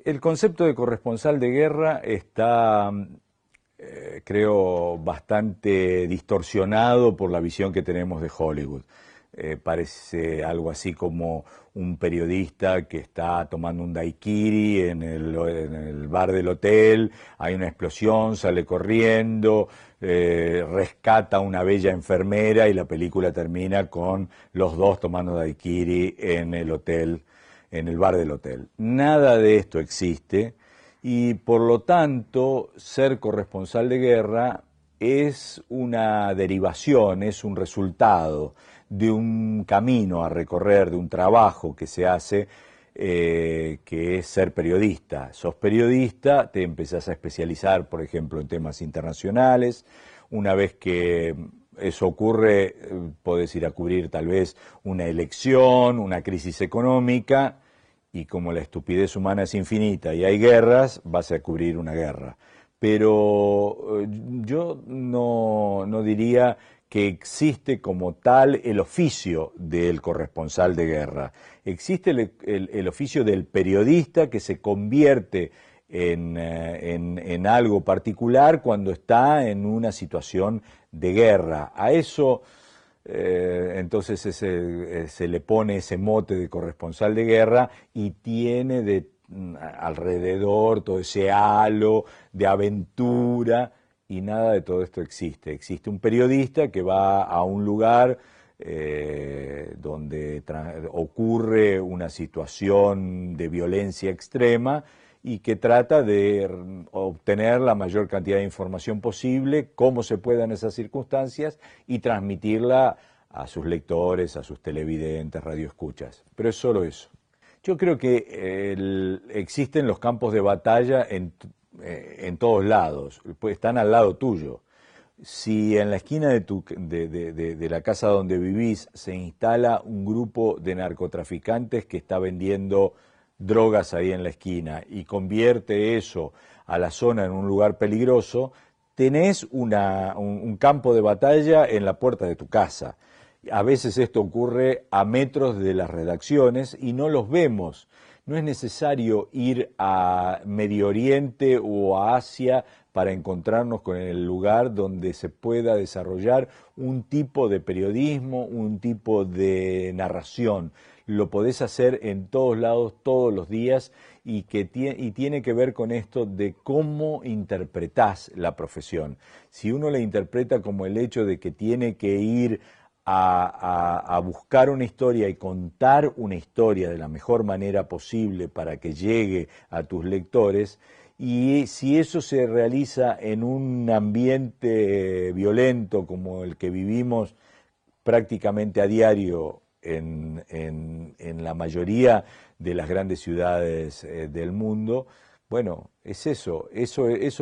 El concepto de corresponsal de guerra está, creo, bastante distorsionado por la visión que tenemos de Hollywood. Parece algo así como un periodista que está tomando un daiquiri en el bar del hotel, hay una explosión, sale corriendo, rescata a una bella enfermera y la película termina con los dos tomando daiquiri en el hotel, en el bar del hotel. Nada de esto existe y por lo tanto ser corresponsal de guerra es una derivación, es un resultado de un camino a recorrer, de un trabajo que se hace, que es ser periodista. Sos periodista, te empezás a especializar, por ejemplo, en temas internacionales. Una vez que eso ocurre, podés ir a cubrir tal vez una elección, una crisis económica, y como la estupidez humana es infinita y hay guerras, vas a cubrir una guerra. Pero yo no diría que existe como tal el oficio del corresponsal de guerra. Existe el oficio del periodista que se convierte en algo particular cuando está en una situación de guerra. A eso entonces se le pone ese mote de corresponsal de guerra y tiene alrededor todo ese halo de aventura. Y nada de todo esto existe. Existe un periodista que va a un lugar donde ocurre una situación de violencia extrema y que trata de obtener la mayor cantidad de información posible, cómo se pueda en esas circunstancias, y transmitirla a sus lectores, a sus televidentes, radioescuchas. Pero es solo eso. Yo creo que existen los campos de batalla en todos lados, pues están al lado tuyo. Si en la esquina de la casa donde vivís se instala un grupo de narcotraficantes que está vendiendo drogas ahí en la esquina y convierte eso a la zona en un lugar peligroso, tenés un campo de batalla en la puerta de tu casa. A veces esto ocurre a metros de las redacciones y no los vemos. No es necesario ir a Medio Oriente o a Asia para encontrarnos con el lugar donde se pueda desarrollar un tipo de periodismo, un tipo de narración. Lo podés hacer en todos lados, todos los días, y tiene que ver con esto de cómo interpretás la profesión. Si uno la interpreta como el hecho de que tiene que ir a buscar una historia y contar una historia de la mejor manera posible para que llegue a tus lectores, y si eso se realiza en un ambiente violento como el que vivimos prácticamente a diario en la mayoría de las grandes ciudades del mundo, bueno, es eso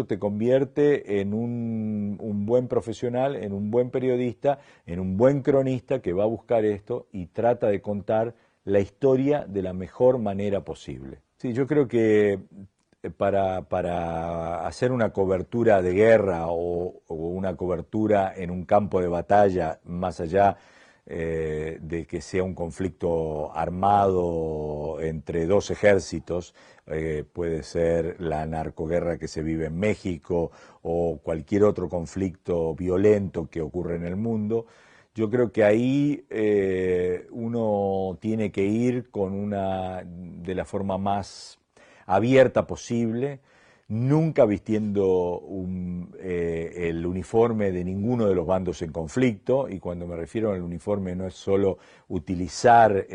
te convierte en un buen profesional, en un buen periodista, en un buen cronista que va a buscar esto y trata de contar la historia de la mejor manera posible. Sí, yo creo que para hacer una cobertura de guerra o una cobertura en un campo de batalla, más allá de que sea un conflicto armado entre dos ejércitos, puede ser la narcoguerra que se vive en México o cualquier otro conflicto violento que ocurre en el mundo. Yo creo que ahí uno tiene que ir de la forma más abierta posible, nunca vistiendo el uniforme de ninguno de los bandos en conflicto, y cuando me refiero al uniforme no es solo utilizar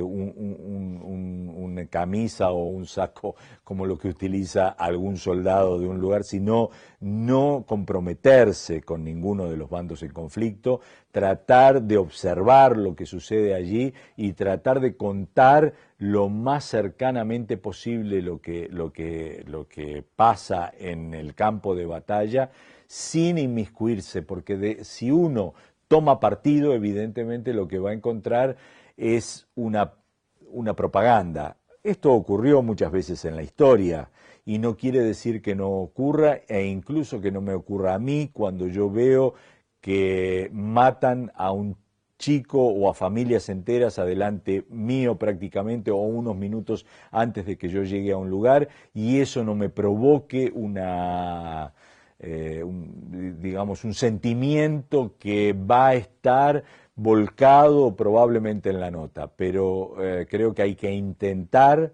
una camisa o un saco como lo que utiliza algún soldado de un lugar, sino no comprometerse con ninguno de los bandos en conflicto, tratar de observar lo que sucede allí y tratar de contar lo más cercanamente posible lo que pasa en el campo de batalla sin inmiscuirse, porque si uno toma partido, evidentemente lo que va a encontrar es una propaganda. Esto ocurrió muchas veces en la historia y no quiere decir que no ocurra, e incluso que no me ocurra a mí cuando yo veo que matan a un chico o a familias enteras adelante mío prácticamente o unos minutos antes de que yo llegue a un lugar y eso no me provoque digamos, un sentimiento que va a estar volcado probablemente en la nota, pero creo que hay que intentar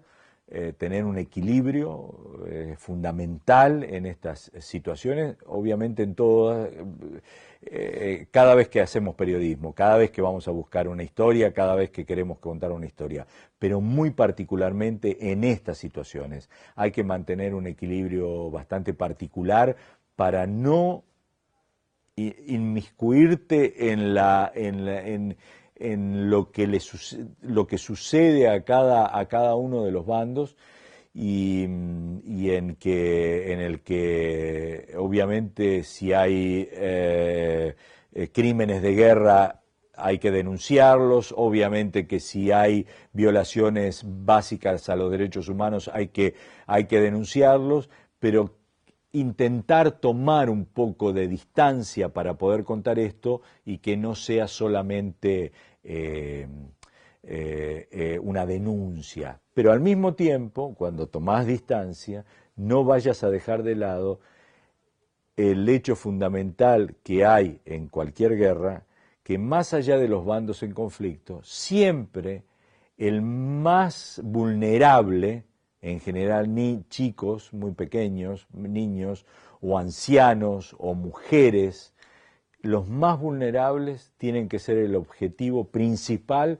tener un equilibrio fundamental en estas situaciones, obviamente en todas, cada vez que hacemos periodismo, cada vez que vamos a buscar una historia, cada vez que queremos contar una historia, pero muy particularmente en estas situaciones hay que mantener un equilibrio bastante particular para no inmiscuirte en lo que sucede a cada uno de los bandos y en el que obviamente si hay crímenes de guerra hay que denunciarlos, obviamente que si hay violaciones básicas a los derechos humanos hay que denunciarlos, pero intentar tomar un poco de distancia para poder contar esto y que no sea solamente una denuncia. Pero al mismo tiempo, cuando tomás distancia, no vayas a dejar de lado el hecho fundamental que hay en cualquier guerra, que más allá de los bandos en conflicto, siempre el más vulnerable, en general ni chicos muy pequeños, niños o ancianos o mujeres, los más vulnerables tienen que ser el objetivo principal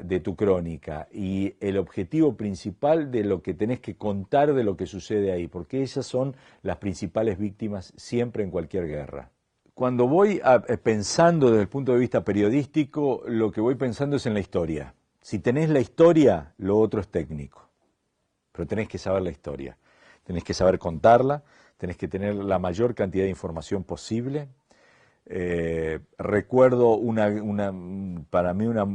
de tu crónica y el objetivo principal de lo que tenés que contar de lo que sucede ahí, porque ellas son las principales víctimas siempre en cualquier guerra. Cuando voy pensando desde el punto de vista periodístico, lo que voy pensando es en la historia. Si tenés la historia, lo otro es técnico. Pero tenés que saber la historia, tenés que saber contarla, tenés que tener la mayor cantidad de información posible. Recuerdo para mí una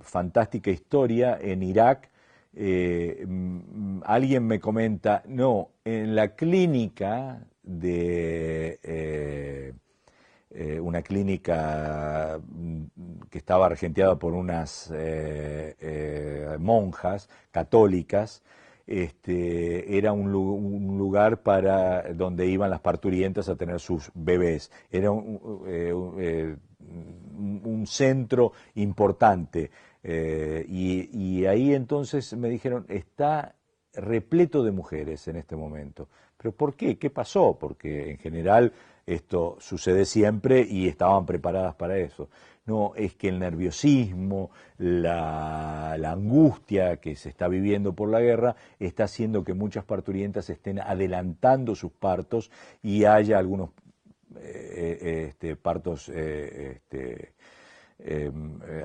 fantástica historia en Irak. Alguien me comenta, no, en la clínica una clínica que estaba regenteada por unas monjas católicas, era un lugar donde iban las parturientas a tener sus bebés. Era un centro importante. Y ahí entonces me dijeron, está repleto de mujeres en este momento. ¿Pero por qué? ¿Qué pasó? Porque en general esto sucede siempre y estaban preparadas para eso. No, es que el nerviosismo, la angustia que se está viviendo por la guerra está haciendo que muchas parturientas estén adelantando sus partos y haya algunos partos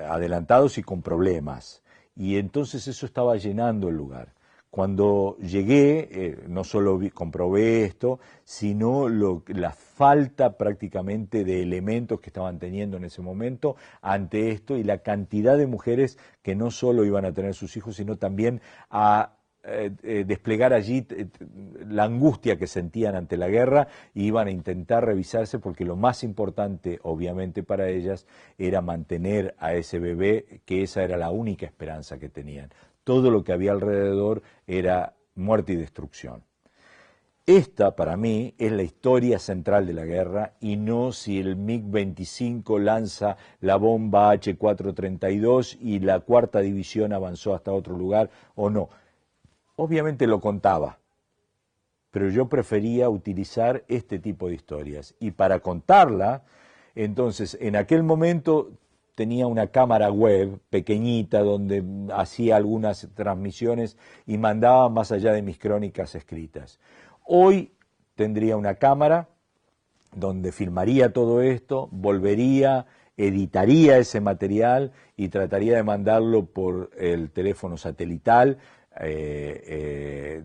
adelantados y con problemas. Y entonces eso estaba llenando el lugar. Cuando llegué, no solo comprobé esto, sino la falta prácticamente de elementos que estaban teniendo en ese momento ante esto y la cantidad de mujeres que no solo iban a tener sus hijos, sino también a desplegar allí la angustia que sentían ante la guerra y iban a intentar revisarse porque lo más importante, obviamente, para ellas era mantener a ese bebé, que esa era la única esperanza que tenían. Todo lo que había alrededor era muerte y destrucción. Esta, para mí, es la historia central de la guerra y no si el MiG-25 lanza la bomba H-432 y la cuarta división avanzó hasta otro lugar o no. Obviamente lo contaba, pero yo prefería utilizar este tipo de historias. Y para contarla, entonces, en aquel momento tenía una cámara web pequeñita donde hacía algunas transmisiones y mandaba más allá de mis crónicas escritas. Hoy tendría una cámara donde filmaría todo esto, volvería, editaría ese material y trataría de mandarlo por el teléfono satelital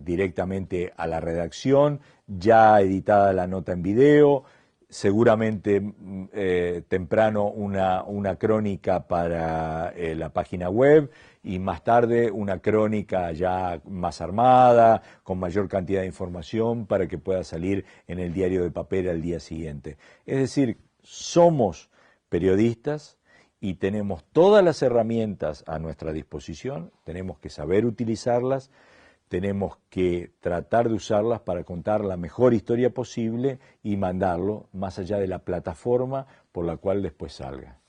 directamente a la redacción, ya editada la nota en video, seguramente temprano una crónica para la página web y más tarde una crónica ya más armada, con mayor cantidad de información para que pueda salir en el diario de papel al día siguiente. Es decir, somos periodistas y tenemos todas las herramientas a nuestra disposición, tenemos que saber utilizarlas, tenemos que tratar de usarlas para contar la mejor historia posible y mandarlo más allá de la plataforma por la cual después salga.